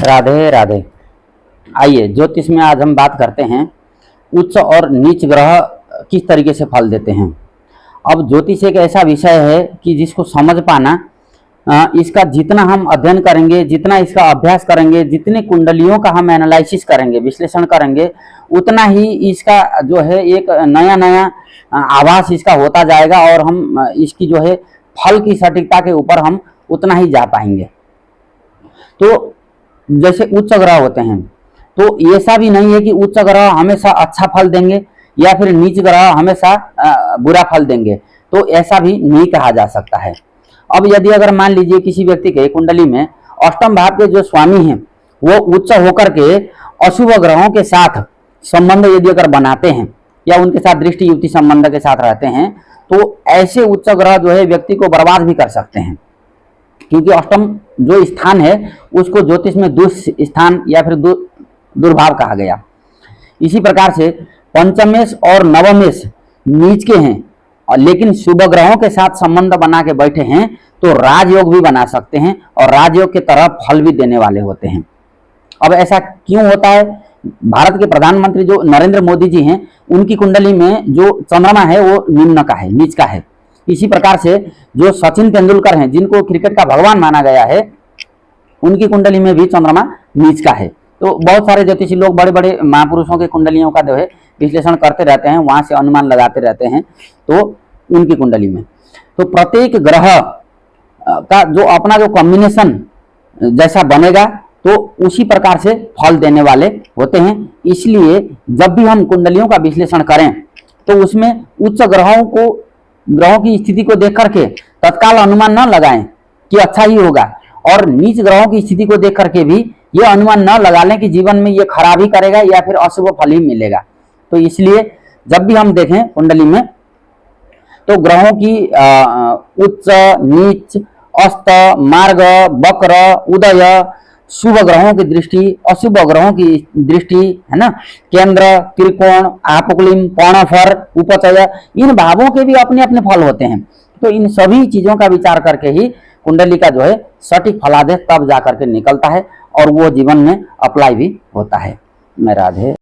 राधे राधे। आइए ज्योतिष में आज हम बात करते हैं उच्च और नीच ग्रह किस तरीके से फल देते हैं। अब ज्योतिष एक ऐसा विषय है कि जिसको समझ पाना, इसका जितना हम अध्ययन करेंगे, जितना इसका अभ्यास करेंगे, जितने कुंडलियों का हम एनालिसिस करेंगे, विश्लेषण करेंगे, उतना ही इसका जो है एक नया नया आभास इसका होता जाएगा और हम इसकी जो है फल की सटीकता के ऊपर हम उतना ही जा पाएंगे। तो जैसे उच्च ग्रह होते हैं, तो ऐसा भी नहीं है कि उच्च ग्रह हमेशा अच्छा फल देंगे या फिर नीच ग्रह हमेशा बुरा फल देंगे, तो ऐसा भी नहीं कहा जा सकता है। अब यदि अगर मान लीजिए किसी व्यक्ति के कुंडली में अष्टम भाव के जो स्वामी हैं वो उच्च होकर के अशुभ ग्रहों के साथ संबंध यदि अगर बनाते हैं या उनके साथ दृष्टि युति संबंध के साथ रहते हैं, तो ऐसे उच्च ग्रह जो है व्यक्ति को बर्बाद भी कर सकते हैं, क्योंकि अष्टम जो स्थान है उसको ज्योतिष में दुष्स्थान या फिर दुर्भाव कहा गया। इसी प्रकार से पंचमेश और नवमेश नीच के हैं, लेकिन शुभ ग्रहों के साथ संबंध बना के बैठे हैं तो राजयोग भी बना सकते हैं और राजयोग के तरह फल भी देने वाले होते हैं। अब ऐसा क्यों होता है? भारत के प्रधानमंत्री जो नरेंद्र मोदी जी हैं, उनकी कुंडली में जो चंद्रमा है वो निम्न का है, नीच का है। इसी प्रकार से जो सचिन तेंदुलकर हैं, जिनको क्रिकेट का भगवान माना गया है, उनकी कुंडली में भी चंद्रमा नीच का है। तो बहुत सारे ज्योतिषी लोग बड़े बड़े महापुरुषों के कुंडलियों का जो है विश्लेषण करते रहते हैं, वहां से अनुमान लगाते रहते हैं तो उनकी कुंडली में। तो प्रत्येक ग्रह का जो अपना जो कॉम्बिनेशन जैसा बनेगा तो उसी प्रकार से फल देने वाले होते हैं। इसलिए जब भी हम कुंडलियों का विश्लेषण करें तो उसमें उच्च ग्रहों की स्थिति को देख करके तत्काल अनुमान न लगाएं कि अच्छा ही होगा, और नीच ग्रहों की स्थिति को देख करके भी ये अनुमान न लगा लें कि जीवन में ये खराब ही करेगा या फिर अशुभ फल ही मिलेगा। तो इसलिए जब भी हम देखें कुंडली में तो ग्रहों की उच्च, नीच, अस्त, मार्ग, वक्र, उदय, शुभ ग्रहों की दृष्टि, अशुभ ग्रहों की दृष्टि, है ना, केंद्र, त्रिकोण, आपोक्लिम, पर्णफर, उपचय, इन भावों के भी अपने अपने फल होते हैं। तो इन सभी चीजों का विचार करके ही कुंडली का जो है सटीक फलादेश तब जा करके निकलता है और वो जीवन में अप्लाई भी होता है। मैं राधे।